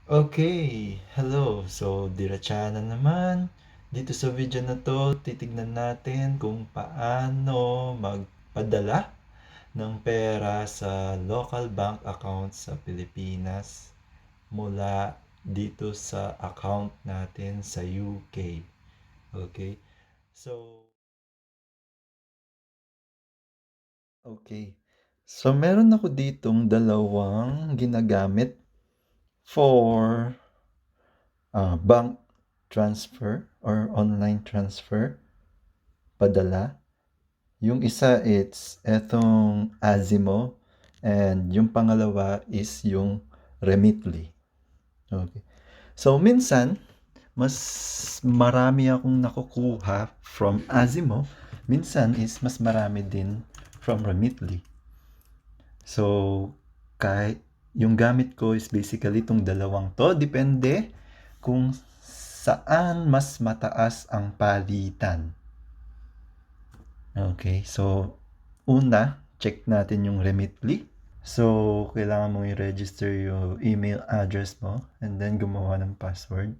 Okay, hello. So, diretsahan na naman. Dito sa video na to, titignan natin kung paano magpadala ng pera sa local bank account sa Pilipinas mula dito sa account natin sa UK. Okay? So, okay. So, meron ako ditong dalawang ginagamit for bank transfer or online transfer, padala. Yung isa it's etong AZIMO and yung pangalawa is yung Remitly. Okay. So minsan mas marami akong nakukuha from AZIMO, minsan is mas marami din from Remitly. So kahit yung gamit ko is basically itong dalawang to, depende kung saan mas mataas ang palitan. Okay, so una, check natin yung Remitly. So, kailangan mong i-register yung email address mo and then gumawa ng password.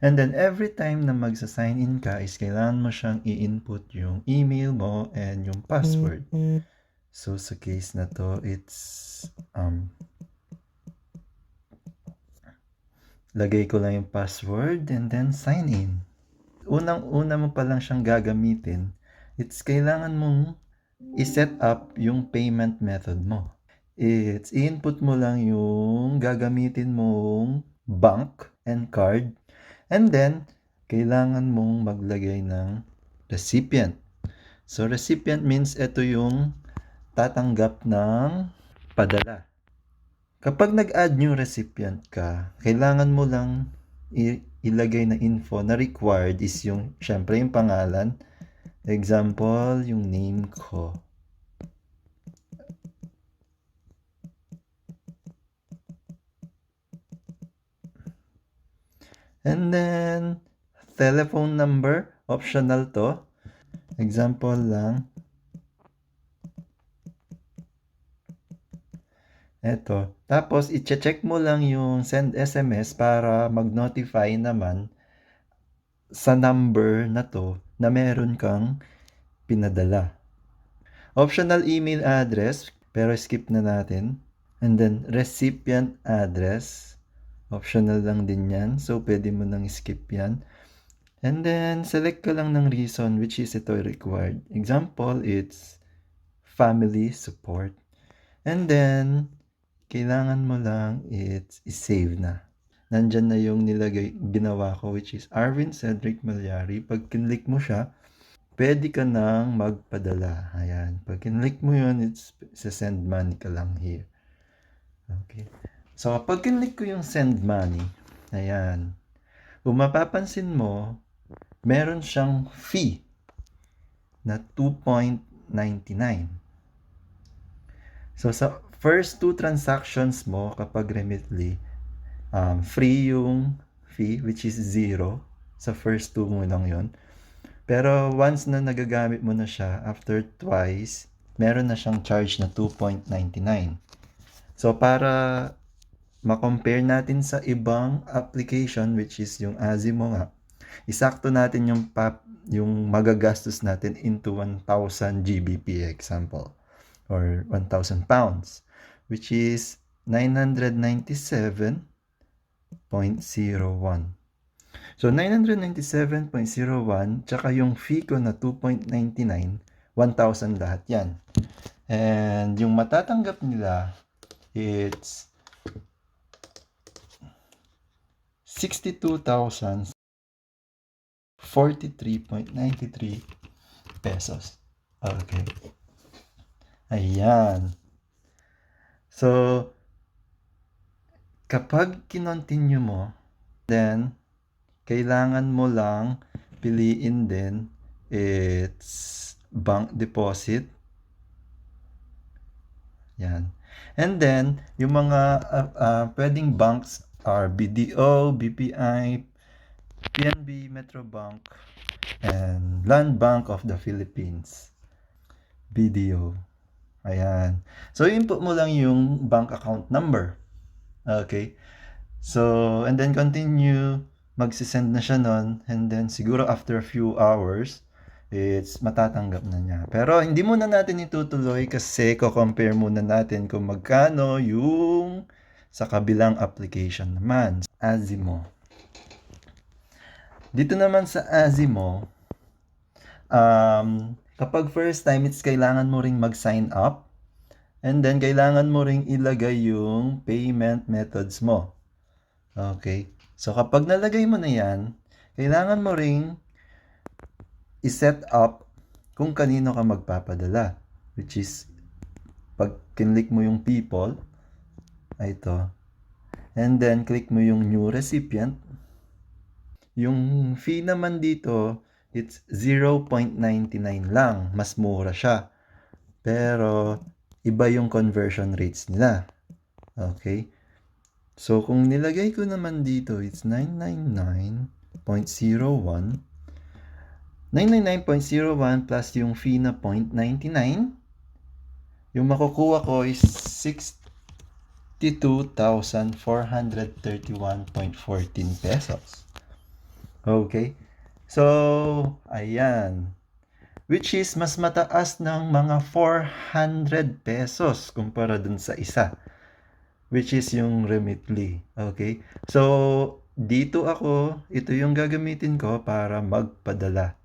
And then every time na magsa-sign in ka is kailangan mo siyang i-input yung email mo and yung password. So, sa case na to, it's lagay ko lang yung password and then sign in. Unang-una mo pa lang siyang gagamitin, it's kailangan mong i-set up yung payment method mo. It's input mo lang yung gagamitin mong bank and card and then kailangan mong maglagay ng recipient. So recipient means ito yung tatanggap ng padala. Kapag nag-add new recipient ka, kailangan mo lang ilagay na info na required is yung syempre yung pangalan. Example, yung name ko. And then, telephone number, optional to. Example lang. Eto. Tapos, i-check mo lang yung send SMS para mag-notify naman sa number na to na meron kang pinadala. Optional email address, pero skip na natin. And then, recipient address. Optional lang din yan. So, pwede mo nang skip yan. And then, select ka lang ng reason which is ito required. Example, it's family support. And then, kailangan mo lang it's i-save na. Nandyan na yung ginawa ko which is Arvin Cedric Malyari. Pag kinlik mo siya, pwede ka nang magpadala. Ayan. Pag kinlik mo yun, it's send money ka lang here. Okay. So, pag kinlik ko yung send money, ayan. Kung mapapansin mo, meron siyang fee na 2.99. So, sa first two transactions mo kapag Remitly, free yung fee which is 0. Sa first two mo lang yun. Pero once na nagagamit mo na siya, after twice, meron na siyang charge na 2.99. So, para ma-compare natin sa ibang application which is yung AZIMO nga, isakto natin yung magagastos natin into 1,000 GBP example or 1,000 pounds which is 997.01. So 997.01 tsaka yung fee ko na 2.99, 1,000 lahat yan. And yung matatanggap nila it's 62,043.93 pesos. Okay. Ayan. So, kapag kinontinue mo, then, kailangan mo lang piliin din it's bank deposit. Yan. And then, yung mga pwedeng banks are BDO, BPI, PNB, Metrobank, and Land Bank of the Philippines. BDO. Ayan. So, input mo lang yung bank account number. Okay. So, and then continue, magsisend na siya nun, and then siguro after a few hours, it's matatanggap na niya. Pero hindi muna natin itutuloy kasi ko-compare muna natin kung magkano yung sa kabilang application naman, AZIMO. Dito naman sa AZIMO, kapag first time, it's kailangan mo ring mag-sign up, and then kailangan mo ring ilagay yung payment methods mo. Okay. So, kapag nalagay mo na yan, kailangan mo ring i-set up kung kanino ka magpapadala. Which is, pag kinlik mo yung people, ay ito. And then, click mo yung new recipient. Yung fee naman dito, it's 0.99 lang. Mas mura siya. Pero, iba yung conversion rates nila. Okay. So, kung nilagay ko naman dito, it's 999.01. 999.01 plus yung fee na 0.99. Yung makukuha ko is 62,431.14 pesos. Okay. So, ayan. Which is mas mataas ng mga 400 pesos kumpara dun sa isa. Which is yung Remitly. Okay? So, dito ito yung gagamitin ko para magpadala.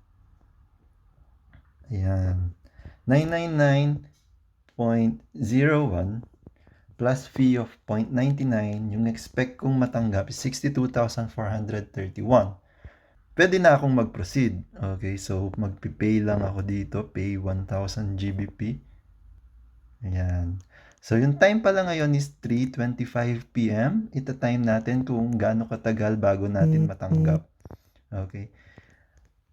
Ayan. 999.01 plus fee of 0.99, yung expect kong matanggap is 62,431. Pwede na akong mag-proceed. Okay, so magpipay lang ako dito. Pay 1,000 GBP. Ayan. So, yung time pala ngayon is 3:25 PM. Ita-time natin kung gaano katagal bago natin matanggap. Okay.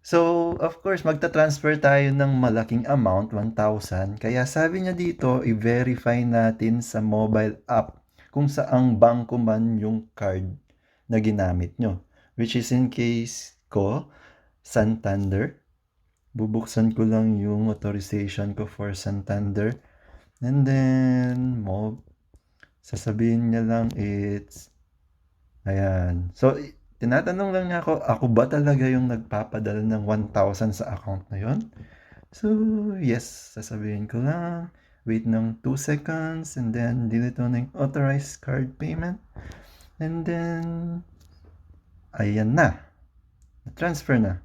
So, of course, magta-transfer tayo ng malaking amount, 1,000. Kaya sabi niya dito, i-verify natin sa mobile app kung saang bangko man yung card na ginamit nyo. Which is in case ko, Santander. Bubuksan ko lang yung authorization ko for Santander. And then, sasabihin niya lang it's, ayan. So, tinatanong lang niya ako ba talaga yung nagpapadala ng 1,000 sa account na yon? So, yes, sasabihin ko lang. Wait ng 2 seconds and then dito na yung authorized card payment. And then, ayan na. Na-transfer na.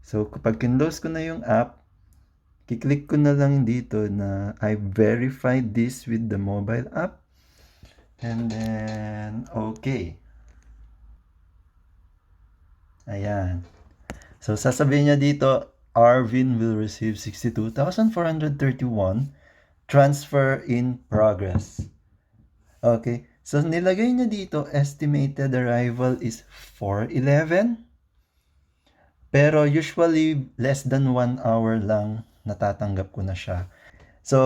So, kapag kinlose ko na yung app, kiklik ko na lang dito na I verified this with the mobile app. And then, okay. Ayan. So, sasabihin niya dito, Arvin will receive 62,431 transfer in progress. Okay. So, nilagay niya dito, estimated arrival is 4:11. Pero usually, less than 1 hour lang natatanggap ko na siya. So,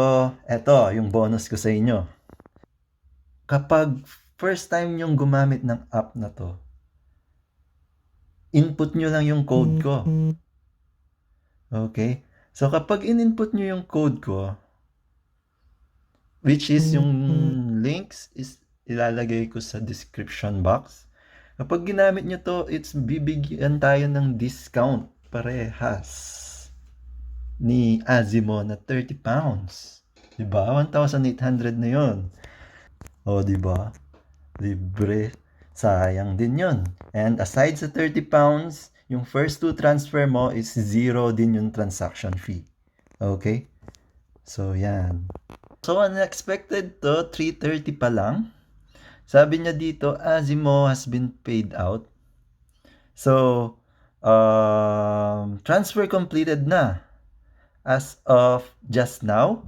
eto, yung bonus ko sa inyo. Kapag first time yung gumamit ng app na to, input nyo lang yung code ko. Okay? So, kapag in-input nyo yung code ko, which is yung links is ilalagay ko sa description box. Kapag ginamit nyo to, it's bibigyan tayo ng discount parehas ni AZIMO na 30 pounds. Diba? 1,800 na yun. O, diba? Libre. Sayang din yun. And aside sa 30 pounds, yung first 2 transfer mo is 0 din yung transaction fee. Okay? So, yan. So, unexpected to, 3:30 pa lang. Sabi niya dito, AZIMO has been paid out. So, transfer completed na. As of just now.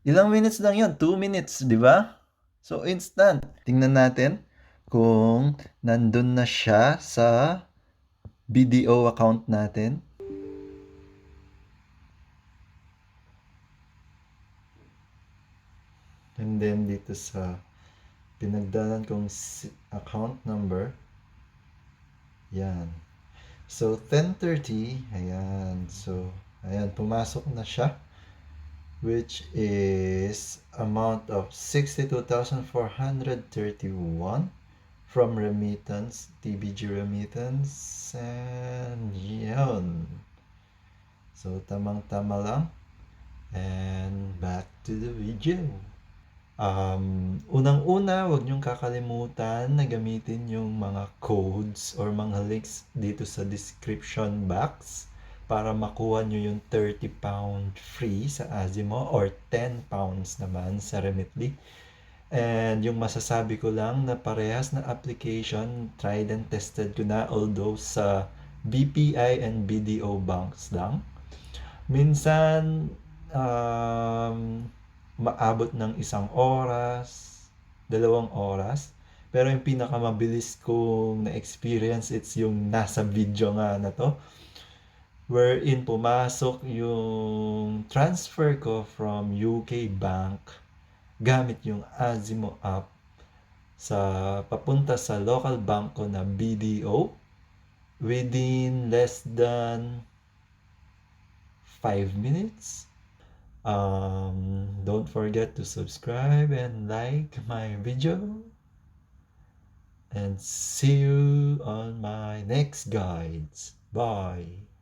Ilang minutes lang yun? 2 minutes, di ba? So, instant. Tingnan natin kung nandun na siya sa BDO account natin. And then dito sa pinagdalan kong account number. Yan. So, 10:30. Ayan. So, ayan. Pumasok na siya. Which is amount of 62,431. from remittance, TBG remittance, and yun. So, tamang-tama lang. And back to the video. Unang-una, huwag niyong kakalimutan na gamitin yung mga codes or mga links dito sa description box para makuha niyo yung 30 pound free sa AZIMO or 10 pounds naman sa Remitly. And yung masasabi ko lang na parehas na application, tried and tested ko na, although sa BPI and BDO banks lang. Minsan, maabot ng 1 oras, 2 oras. Pero yung pinakamabilis kong na-experience, it's yung nasa video nga na to. Wherein pumasok yung transfer ko from UK bank gamit yung AZIMO app sa papunta sa local bank ko na BDO within less than 5 minutes. Don't forget to subscribe and like my video. And see you on my next guides. Bye.